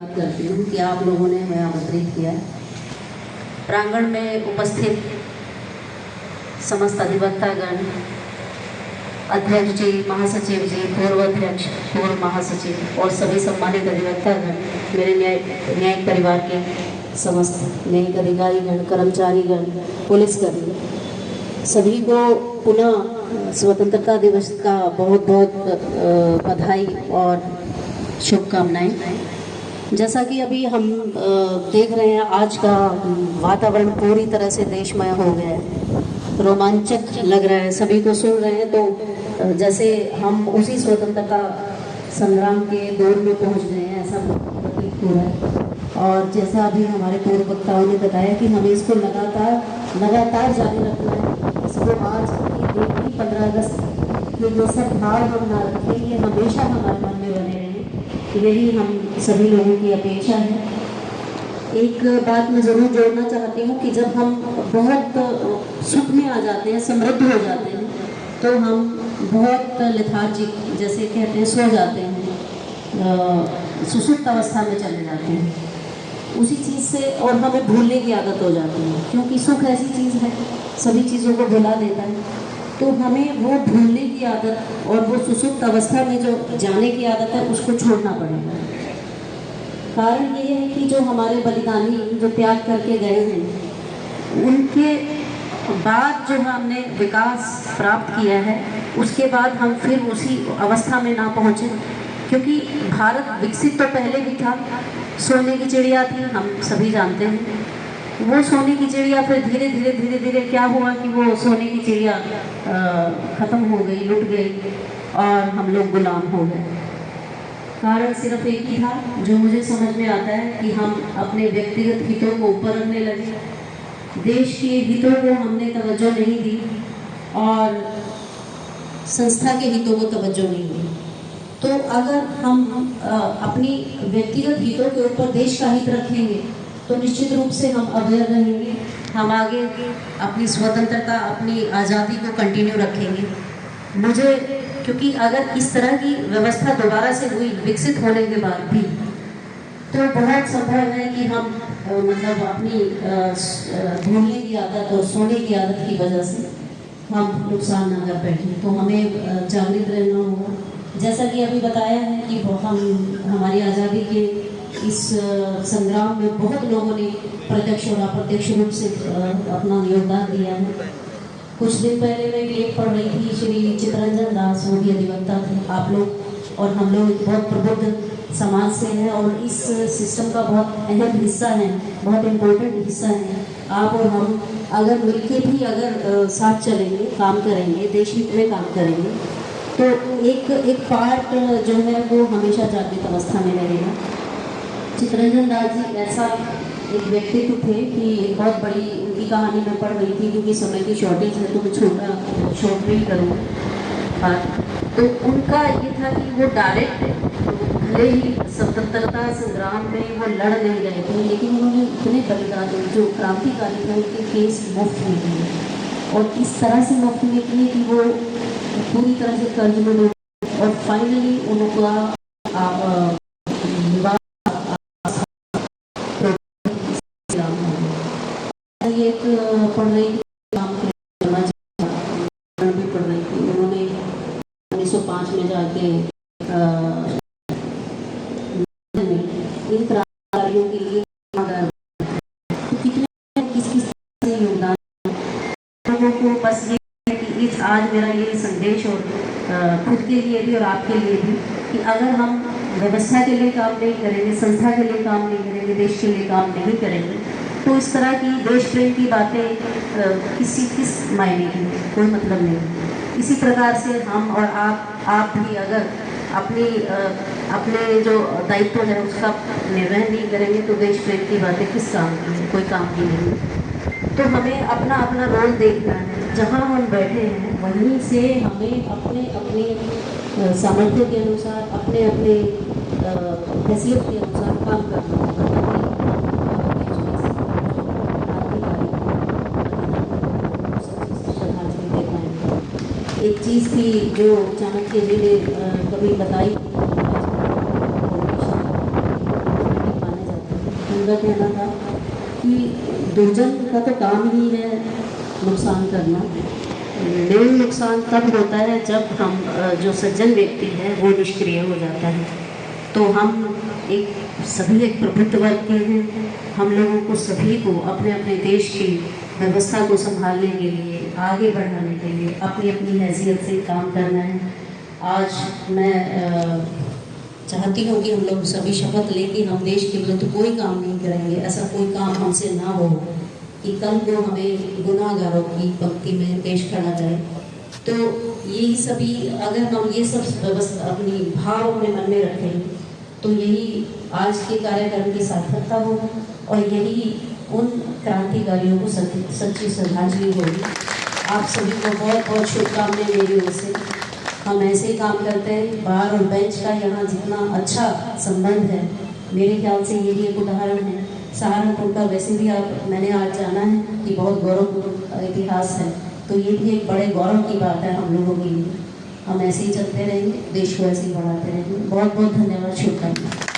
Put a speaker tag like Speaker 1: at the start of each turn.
Speaker 1: बात करती हूँ कि आप लोगों ने हमें आमंत्रित किया। प्रांगण में उपस्थित समस्त अधिवक्तागण, अध्यक्ष जी, महासचिव जी, पूर्व अध्यक्ष, पूर्व महासचिव और सभी सम्मानित अधिवक्तागण, मेरे न्यायिक परिवार के समस्त न्यायिक अधिकारीगण, कर्मचारीगण, पुलिसकर्मी, सभी को पुनः स्वतंत्रता दिवस का बहुत बहुत बधाई और शुभकामनाएं। जैसा कि अभी हम देख रहे हैं, आज का वातावरण पूरी तरह से देशमय हो गया है, रोमांचक लग रहा है, सभी को सुन रहे हैं तो जैसे हम उसी स्वतंत्रता संग्राम के दौर में पहुंच गए हैं, ऐसा प्रतीत हो रहा है। और जैसा अभी हमारे पूर्व वक्ताओं ने बताया कि हमें इसको लगातार जारी रखना है। इसको आज की डेट की 15 अगस्त के जो सब भाव हम ना रखें, ये हमेशा हमारे मन में बने रहें, यही हम सभी लोगों की अपेक्षा है। एक बात मैं ज़रूर जोड़ना चाहती हूँ कि जब हम बहुत सुख में आ जाते हैं, समृद्ध हो जाते हैं, तो हम बहुत लेथार्जिक, जैसे कहते हैं, सो जाते हैं, सुसुप्त अवस्था में चले जाते हैं उसी चीज़ से, और हमें भूलने की आदत हो जाती है, क्योंकि सुख ऐसी चीज़ है सभी चीज़ों को भुला देता है। तो हमें वो भूलने की आदत और वो सुसुप्त अवस्था में जो जाने की आदत है, उसको छोड़ना पड़ेगा। कारण ये है कि जो हमारे बलिदानी जो त्याग करके गए हैं, उनके बाद जो हमने विकास प्राप्त किया है, उसके बाद हम फिर उसी अवस्था में ना पहुँचे, क्योंकि भारत विकसित तो पहले भी था, सोने की चिड़िया थी, हम सभी जानते हैं। वो सोने की चिड़िया फिर धीरे धीरे क्या हुआ कि वो सोने की चिड़िया ख़त्म हो गई, लुट गई और हम लोग गुलाम हो गए। कारण सिर्फ एक ही था, जो मुझे समझ में आता है, कि हम अपने व्यक्तिगत हितों को ऊपर रखने लगे, देश के हितों को हमने तवज्जो नहीं दी और संस्था के हितों को तवज्जो नहीं दी। तो अगर हम अपनी व्यक्तिगत हितों के ऊपर देश का हित रखेंगे, तो निश्चित रूप से हम अवेयर रहेंगे, हम आगे अपनी स्वतंत्रता, अपनी आज़ादी को कंटिन्यू रखेंगे। मुझे, क्योंकि अगर इस तरह की व्यवस्था दोबारा से हुई विकसित होने के बाद भी, तो बहुत संभव है कि हम मतलब अपनी भूलने की आदत और सोने की आदत की वजह से हम नुकसान ना कर बैठें। तो हमें जागृत रहना होगा। जैसा कि अभी बताया है कि हम हमारी आज़ादी के इस संग्राम में बहुत लोगों ने प्रत्यक्ष और अप्रत्यक्ष रूप से अपना योगदान दिया है। कुछ दिन पहले मैं एक लेख पढ़ रही थी, श्री चित्तरंजन दास, वो भी अधिवक्ता थे। आप लोग और हम लोग बहुत प्रबुद्ध समाज से हैं और इस सिस्टम का बहुत अहम हिस्सा है, बहुत इम्पोर्टेंट हिस्सा है। आप और हम अगर मिलके भी अगर साथ चलेंगे, काम करेंगे, देश हित में काम करेंगे, तो एक पार्ट जो है वो हमेशा जागृत अवस्था में रहेगा। चित्तरंजन दास जी ऐसा एक व्यक्तित्व थे कि बहुत बड़ी उनकी कहानी मैं पढ़ रही थी, क्योंकि समय की शॉर्टेज है तो मैं छोटा शॉर्ट में ही करूँगा। तो उनका ये था कि वो डायरेक्ट, भले ही स्वतंत्रता संग्राम में वो लड़ नहीं रहे थे, लेकिन उन्होंने इतने बलिदान, जो क्रांतिकारी थे उनके केस मुफ्त में किए, और इस तरह से मुफ्त में किए कि वो पूरी तरह से कर्ज में डूबे और फाइनली उनका एक पढ़ रही थी, भी पढ़ रही थी, उन्होंने 1905 में जाके इन क्रांतिकारियों के लिए कितने किस योगदान लोगों को, बस ये है कि इस आज मेरा ये संदेश और खुद के लिए भी और आपके लिए भी, कि अगर हम व्यवस्था के लिए काम नहीं करेंगे, संस्था के लिए काम नहीं करेंगे, देश के लिए काम नहीं करेंगे, तो इस तरह की देश प्रेम की बातें किस मायने की, कोई मतलब नहीं। इसी प्रकार से हम और आप भी अगर अपने जो दायित्व है उसका निर्वहन नहीं करेंगे, तो देश प्रेम की बातें किस काम की है, कोई काम की नहीं। तो हमें अपना अपना रोल देखना है, जहाँ हम बैठे हैं वहीं से हमें अपने सामर्थ्य के अनुसार, अपने हैसियत के अनुसार काम करना है। एक चीज़ थी जो चाणक्य जी ने कभी बताई, अगर कहना था कि दुर्जन का तो काम ही है नुकसान करना। मेन नुकसान तब होता है जब हम जो सज्जन व्यक्ति है वो निष्क्रिय हो जाता है। तो हम सभी एक प्रबुद्ध वर्ग के हैं। हम लोगों को सभी को अपने अपने देश की व्यवस्था को संभालने के लिए, आगे बढ़ाने के लिए अपनी अपनी हैसियत से काम करना है। आज मैं चाहती हूँ कि हम लोग सभी शपथ लें कि हम देश के विरुद्ध कोई काम नहीं करेंगे, ऐसा कोई काम हमसे ना हो कि कल को हमें गुनाहगारों की पंक्ति में पेश करा जाए। तो यही सभी, अगर हम ये सब व्यवस्था अपनी भाव अपने मन में रखें तो यही आज के कार्यक्रम की सार्थकता हो और यही उन क्रांतिकारियों को सच्ची श्रद्धांजलि होगी। आप सभी को बहुत बहुत शुभकामनाएं मेरी ओर से। हम ऐसे ही काम करते हैं। बार और बेंच का यहाँ जितना अच्छा संबंध है, मेरे ख्याल से ये भी एक उदाहरण है। सहारनपुर का वैसे भी मैंने आज जाना है कि बहुत गौरवपूर्ण इतिहास है, तो ये भी एक बड़े गौरव की बात है हम लोगों के लिए। हम ऐसे ही चलते रहेंगे, देश को ऐसे ही बढ़ाते रहेंगे। बहुत बहुत धन्यवाद, शुभकामनाएं।